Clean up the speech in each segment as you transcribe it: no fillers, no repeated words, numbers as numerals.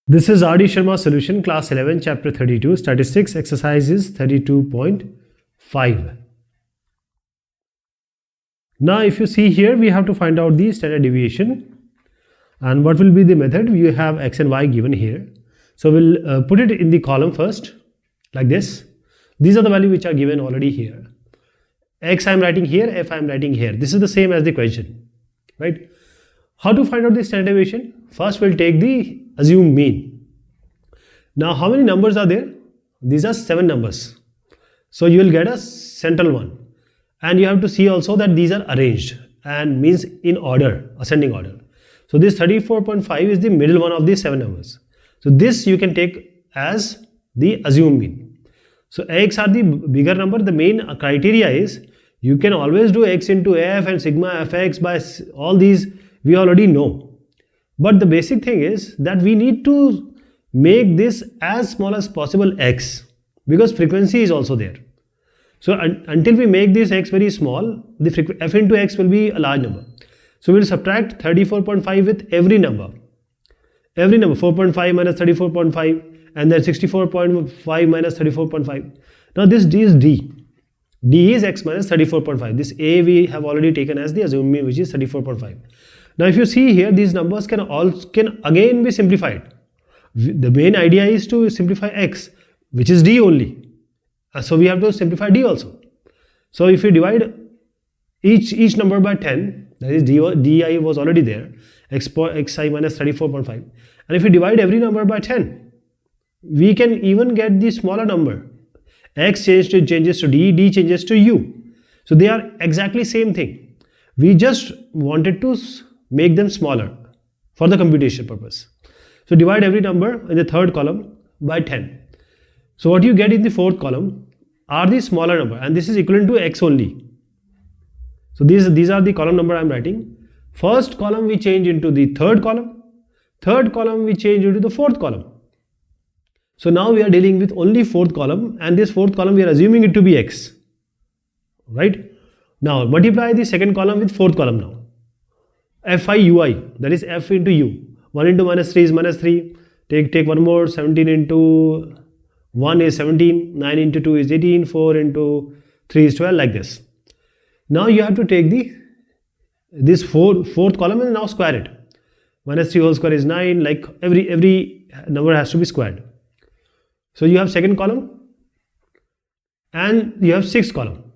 This is R.D. Sharma solution, class 11, chapter 32, statistics, exercises 32.5. Now, if you see here, we have to find out the standard deviation. And what will be the method? You have x and y given here. So, we'll put it in the column first, like this. These are the values which are given already here. X I am writing here, f I am writing here. This is the same as the question, right? How to find out the standard deviation? First, we'll take the assumed mean. Now, how many numbers are there? These are 7 numbers. So, you will get a central one. And you have to see also that these are arranged and means in order, ascending order. So, this 34.5 is the middle one of these 7 numbers. So, this you can take as the assumed mean. So, x are the bigger number. The main criteria is you can always do x into f and sigma fx by all these we already know. But the basic thing is that we need to make this as small as possible x, because frequency is also there. So until we make this x very small, the f into x will be a large number. So we will subtract 34.5 with every number. Every number, 4.5 minus 34.5, and then 64.5 minus 34.5. Now this d is d. D is x minus 34.5. This a we have already taken as the assumed mean, which is 34.5. Now if you see here, these numbers can again be simplified. The main idea is to simplify x, which is d only. So we have to simplify d also. So if you divide each number by 10, that is di was already there, xi minus 34.5. And if you divide every number by 10, we can even get the smaller number. X changes to d, d changes to u. So they are exactly same thing. We just wanted to make them smaller for the computation purpose. So divide every number in the third column by 10. So what you get in the fourth column are the smaller number, and this is equivalent to x only. So these are the column number I am writing. First column we change into the third column. Third column we change into the fourth column. So now we are dealing with only fourth column, and this fourth column we are assuming it to be x. Right? Now multiply the second column with fourth column now. Fi ui, that is f into u. 1 into minus 3 is minus 3. Take one more. 17 into 1 is 17. 9 into 2 is 18. 4 into 3 is 12, like this. Now you have to take this fourth column and now square it. Minus 3 whole square is 9. Like every number has to be squared. So you have second column and you have sixth column.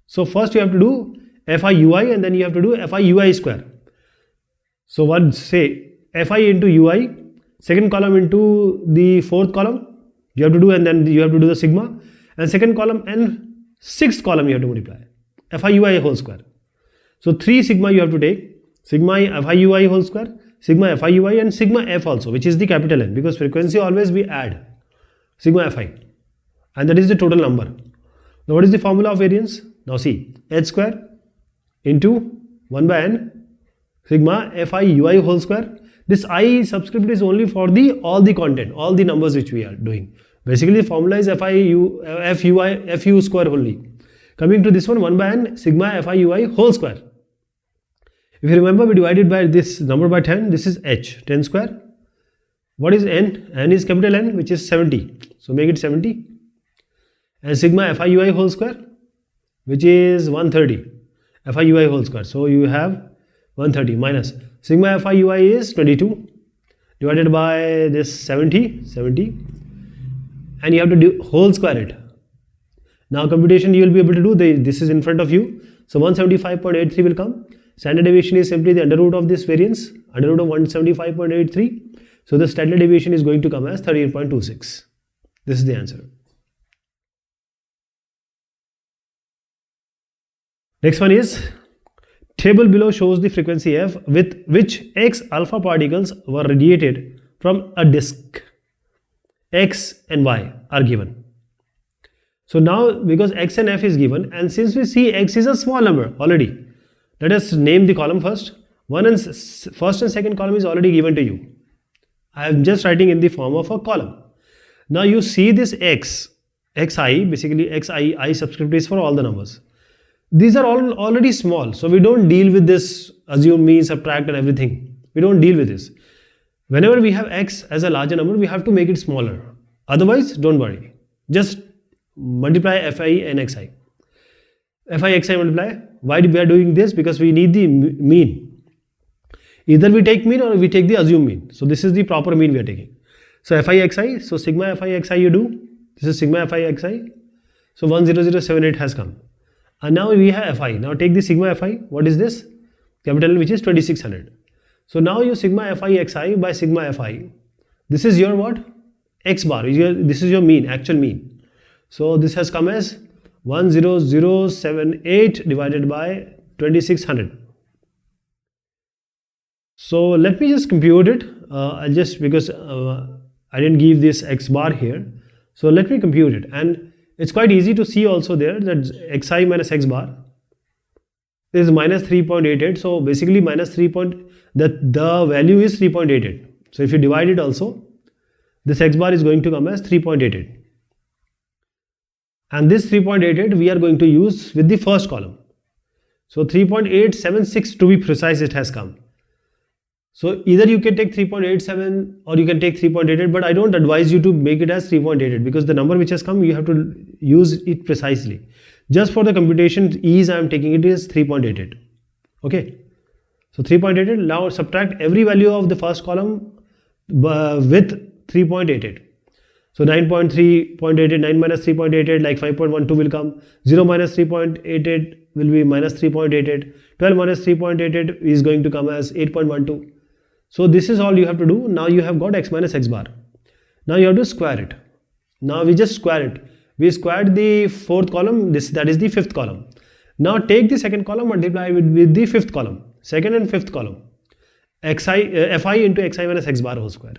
So first you have to do fi ui and then you have to do fi ui square. So what say fi into ui, second column into the fourth column you have to do, and then you have to do the sigma, and second column and sixth column you have to multiply fi ui whole square. So 3 sigma you have to take, sigma fi ui whole square, sigma fi ui, and sigma f also, which is the capital N, because frequency always we add sigma fi, and that is the total number. Now what is the formula of variance? Now see, h square into 1 by n sigma fi ui whole square. This I subscript is only for all the content, all the numbers which we are doing. Basically the formula is fu square only. Coming to this one by n sigma fi ui whole square. If you remember, we divided by this number by 10. This is h, 10 square. What is n? N is capital N, which is 70. So make it 70. And sigma fi ui whole square, which is 130. Fi ui whole square. So you have 130 minus sigma fi ui is 22 divided by this 70, and you have to do whole square it. Now computation you will be able to do, this is in front of you. So 175.83 will come. Standard deviation is simply the under root of this variance, under root of 175.83. So the standard deviation is going to come as 38.26. This is the answer. Next one is, table below shows the frequency f with which x alpha particles were radiated from a disk. X and y are given. So now because x and f is given, and since we see x is a small number already, let us name the column first. First and second column is already given to you. I am just writing in the form of a column. Now you see this xi, basically I subscript is for all the numbers. These are all already small, so we don't deal with this assume mean, subtract and everything. We don't deal with this. Whenever we have x as a larger number, we have to make it smaller. Otherwise, don't worry. Just multiply fi and xi. Fi, xi multiply. Why we are doing this? Because we need the mean. Either we take mean or we take the assumed mean. So this is the proper mean we are taking. So fi, xi. So sigma fi, xi you do. This is sigma fi, xi. So 10078 has come. And now we have fi. Now take the sigma fi. What is this? Capital N, which is 2600. So now you sigma fi xi by sigma fi. This is your what? X bar. This is your mean, actual mean. So this has come as 10078 divided by 2600. So let me just compute it. Because I didn't give this x bar here. So let me compute it. And it's quite easy to see also there that xi minus x bar is minus 3.88. So basically minus 3. The value is 3.88. So if you divide it also, this x bar is going to come as 3.88. And this 3.88 we are going to use with the first column. So 3.876 to be precise it has come. So either you can take 3.87 or you can take 3.88, but I don't advise you to make it as 3.88 because the number which has come you have to use it precisely. Just for the computation ease I am taking it is 3.88. Okay. So 3.88, now subtract every value of the first column with 3.88. So 9.3.88, 9 minus 3.88, like 5.12 will come. 0 minus 3.88 will be minus 3.88. 12 minus 3.88 is going to come as 8.12. So this is all you have to do. Now you have got x minus x bar. Now you have to square it. Now we just square it. We squared the fourth column, that is the fifth column. Now take the second column, multiply with the fifth column. Second and fifth column. Fi into xi minus x bar whole square.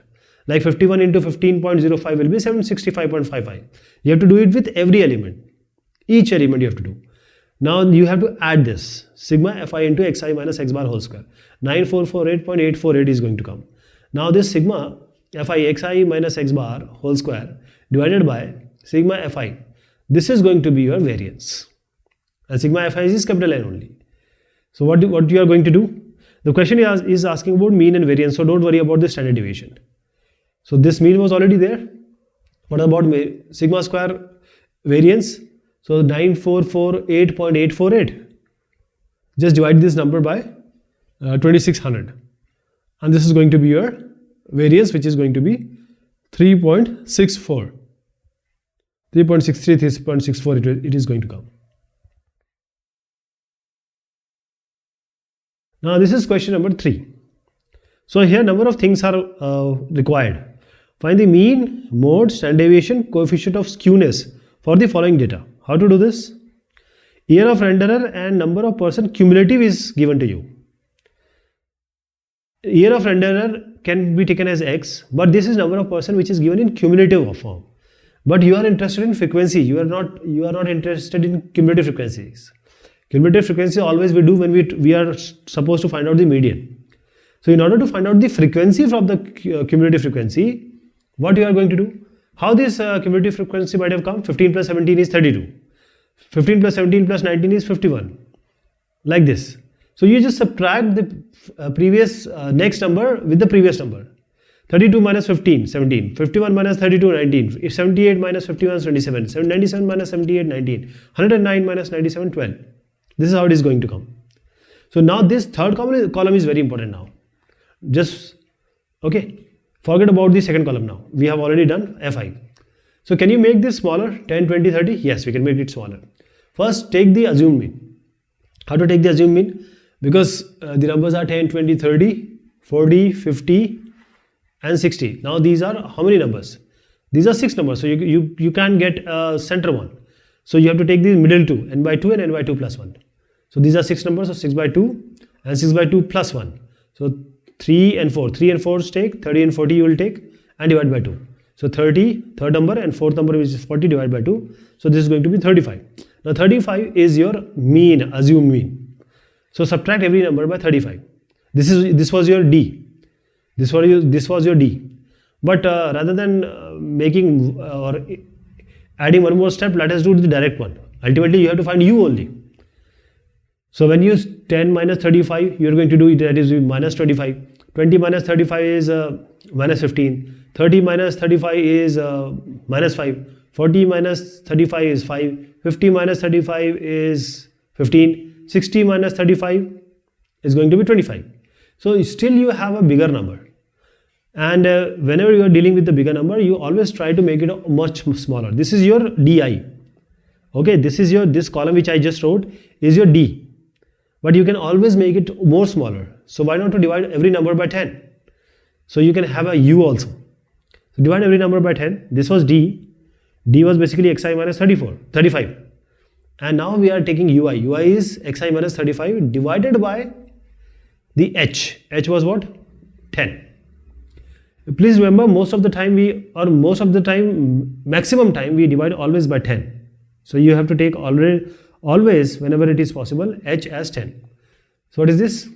Like 51 into 15.05 will be 765.55. You have to do it with every element. Each element you have to do. Now you have to add this. Sigma fi into xi minus x bar whole square. 9448.848 is going to come. Now this sigma fi xi minus x bar whole square divided by sigma fi. This is going to be your variance. And sigma fi is capital N only. So what you are going to do? The question is asking about mean and variance. So don't worry about the standard deviation. So this mean was already there. What about sigma square variance? So 9448.848. Just divide this number by 2600. And this is going to be your variance, which is going to be 3.64. 3.63, 3.64 it is going to come. Now this is question number 3. So here number of things are required. Find the mean, mode, standard deviation, coefficient of skewness for the following data. How to do this? Year of renderer and number of person cumulative is given to you. Year of renderer can be taken as x, but this is number of person which is given in cumulative form. But you are interested in frequency. You are not interested in cumulative frequencies. Cumulative frequency always we do when we are supposed to find out the median. So in order to find out the frequency from the cumulative frequency, what you are going to do? How this cumulative frequency might have come? 15 plus 17 is 32. 15 plus 17 plus 19 is 51. Like this. So you just subtract the previous next number with the previous number. 32 minus 15, 17. 51 minus 32, 19. 78 minus 51, 27. 97 minus 78, 19. 109 minus 97, 12. This is how it is going to come. So now this third column is very important now. Just, okay. Forget about the second column now. We have already done fi. So can you make this smaller? 10, 20, 30? Yes, we can make it smaller. First, take the assumed mean. How to take the assumed mean? Because the numbers are 10, 20, 30, 40, 50 and 60. Now these are how many numbers? These are 6 numbers. So you can't get a center one. So you have to take the middle two, n by 2 and n by 2 plus 1. So these are 6 numbers. So 6 by 2 and 6 by 2 plus 1. So 3 and 4. 3 and 4 take, 30 and 40 you will take and divide by 2. So 30, third number, and fourth number which is 40 divided by 2. So this is going to be 35. Now 35 is your mean, assumed mean. So subtract every number by 35. This was your D. This was your D. But rather than making or adding one more step, let us do the direct one. Ultimately you have to find U only. So when you use 10 minus 35, you are going to do it, that is minus 25. 20 minus 35 is minus 15. 30 minus 35 is minus 5. 40 minus 35 is 5. 50 minus 35 is 15. 60 minus 35 is going to be 25. So still you have a bigger number. And whenever you are dealing with the bigger number, you always try to make it much smaller. This is your DI. Okay, this column which I just wrote is your D. But you can always make it more smaller. So why not to divide every number by 10? So you can have a U also. So divide every number by 10. This was D. D was basically xi minus 35. And now we are taking ui. Ui is xi minus 35 divided by the h. H was what? 10. Please remember, maximum time we divide always by 10. So you have to take always, whenever it is possible, h as 10. So what is this?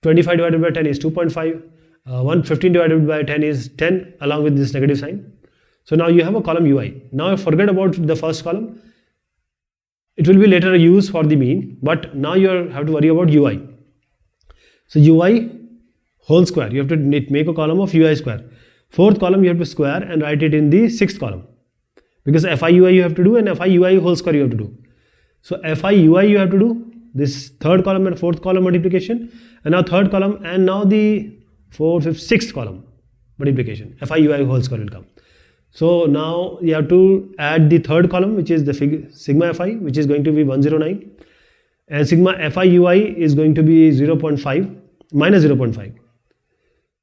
25 divided by 10 is 2.5. 115 divided by 10 is 10 along with this negative sign. So now you have a column ui. Now forget about the first column. It will be later used for the mean, but now you have to worry about ui. So ui whole square, you have to make a column of ui square. Fourth column you have to square and write it in the sixth column, because fi ui you have to do and fi ui whole square you have to do. So fi ui you have to do this third column and fourth column multiplication, and now third column, and now the fourth, fifth, sixth column multiplication. Fi ui whole square will come. So now you have to add the third column, which is the sigma fi, which is going to be 109, and sigma fi ui is going to be 0.5 minus 0.5.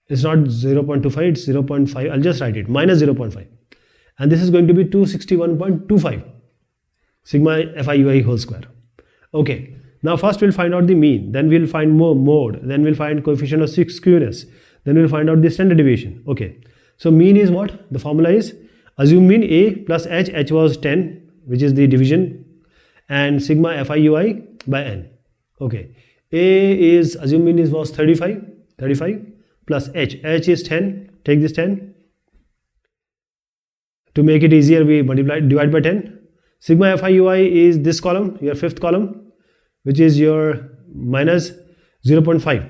It's not 0.25, it's 0.5. I'll just write it minus 0.5, and this is going to be 261.25 sigma fi ui whole square. Okay, now first we'll find out the mean, then we'll find mode, then we'll find coefficient of skewness, then we'll find out the standard deviation. Okay, so mean is what? The formula is assume mean a plus h. H was 10, which is the division, and sigma fi ui by n. Okay, a is assume mean was 35 plus h. H is 10. Take this 10. To make it easier, we divide by 10. Sigma fi ui is this column, your fifth column, which is your minus 0.5.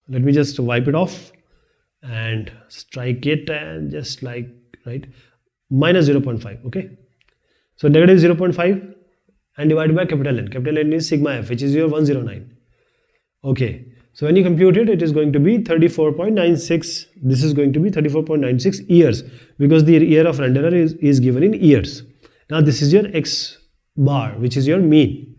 Let me just wipe it off and strike it, and just like, right, minus 0.5. Okay, so negative 0.5 and divided by capital N. Capital N is sigma f, which is your 109. Okay, so when you compute it, it is going to be 34.96. This is going to be 34.96 years, because the year of renderer is given in years. Now this is your x bar, which is your mean.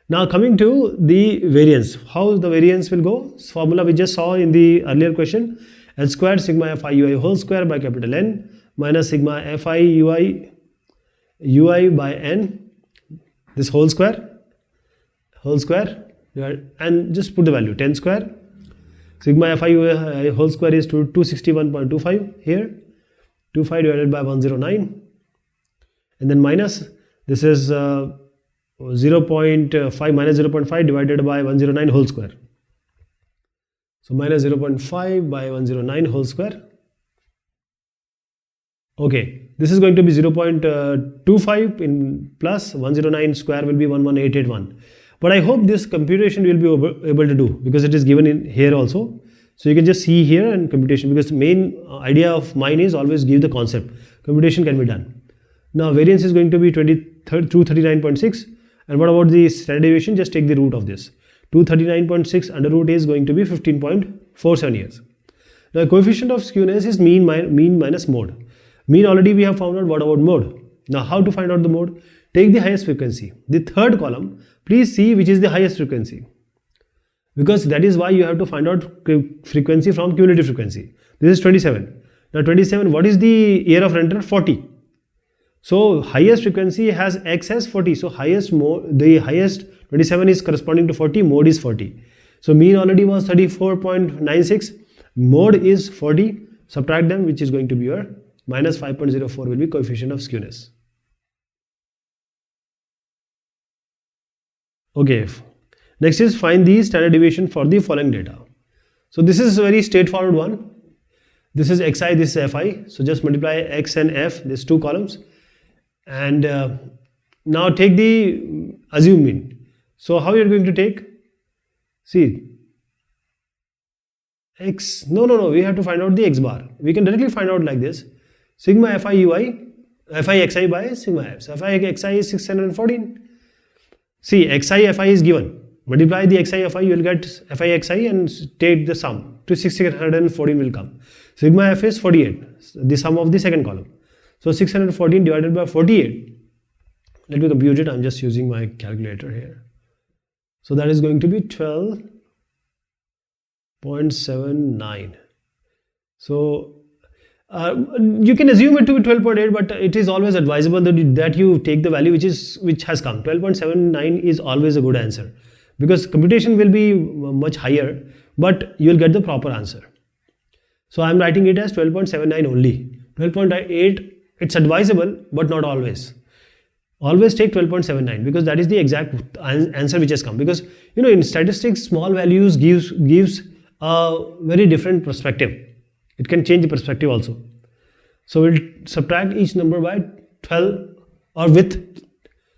Now coming to the variance, how the variance will go? Formula we just saw in the earlier question: h squared sigma fi ui whole square by capital N minus sigma fi ui by n, this whole square, and just put the value 10 square. Sigma fi ui whole square is 261.25 here, 25 divided by 109, and then minus, this is 0.5 minus 0.5 divided by 109 whole square. So minus 0.5 by 109 whole square. Okay, this is going to be 0.25 in plus 109 square will be 11881. But I hope this computation will be able to do, because it is given in here also. So you can just see here and computation, because the main idea of mine is always give the concept. Computation can be done. Now variance is going to be 239.6. And what about the standard deviation? Just take the root of this. 239.6 under root is going to be 15.47 years. Now coefficient of skewness is mean minus mode. Mean already we have found out. What about mode? Now how to find out the mode? Take the highest frequency. The third column, please see which is the highest frequency, because that is why you have to find out frequency from cumulative frequency. This is 27. Now 27, what is the year of renderer? 40. So highest frequency has x as 40. So the highest 27 is corresponding to 40. Mode is 40. So mean already was 34.96. Mode is 40. Subtract them, which is going to be your minus 5.04 will be coefficient of skewness. Okay. Next is find the standard deviation for the following data. So this is a very straightforward one. This is xi, this is fi. So just multiply x and f, these two columns. And now take the assume mean. So how you are going to take? See, x, no, we have to find out the x bar. We can directly find out like this: sigma fi ui, fi xi by sigma f. So fi xi is 614. See, xi fi is given. Multiply the xi fi, you will get fi xi and take the sum to 614 will come. Sigma f is 48, the sum of the second column. So 614 divided by 48. Let me compute it. I'm just using my calculator here. So that is going to be 12.79. So you can assume it to be 12.8, but it is always advisable that you take the value which has come. 12.79 is always a good answer, because computation will be much higher, but you will get the proper answer. So I am writing it as 12.79 only. 12.8, it's advisable, but not always. Always take 12.79, because that is the exact answer which has come. Because in statistics, small values gives a very different perspective. It can change the perspective also. So we'll subtract each number by 12 or with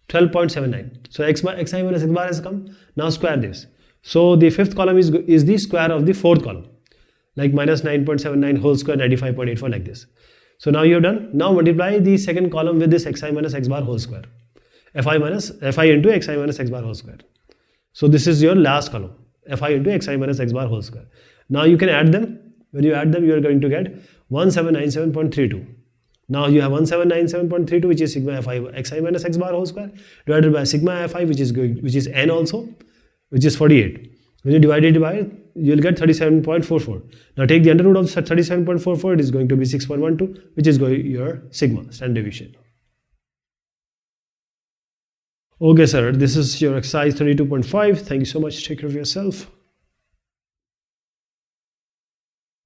12.79. So xi minus x bar has come. Now square this. So the fifth column is the square of the fourth column, like minus 9.79 whole square 95.84, like this. So now you have done. Now multiply the second column with this xi minus x bar whole square. Fi into xi minus x bar whole square. So this is your last column. Fi into xi minus x bar whole square. Now you can add them. When you add them, you are going to get 1797.32. Now you have 1797.32, which is sigma fi xi minus x bar whole square, divided by sigma fi, which is n also, which is 48. When you divide it by, you will get 37.44. Now take the under root of 37.44, it is going to be 6.12, which is your sigma, standard deviation. Okay, sir, this is your exercise 32.5. Thank you so much. Take care of yourself.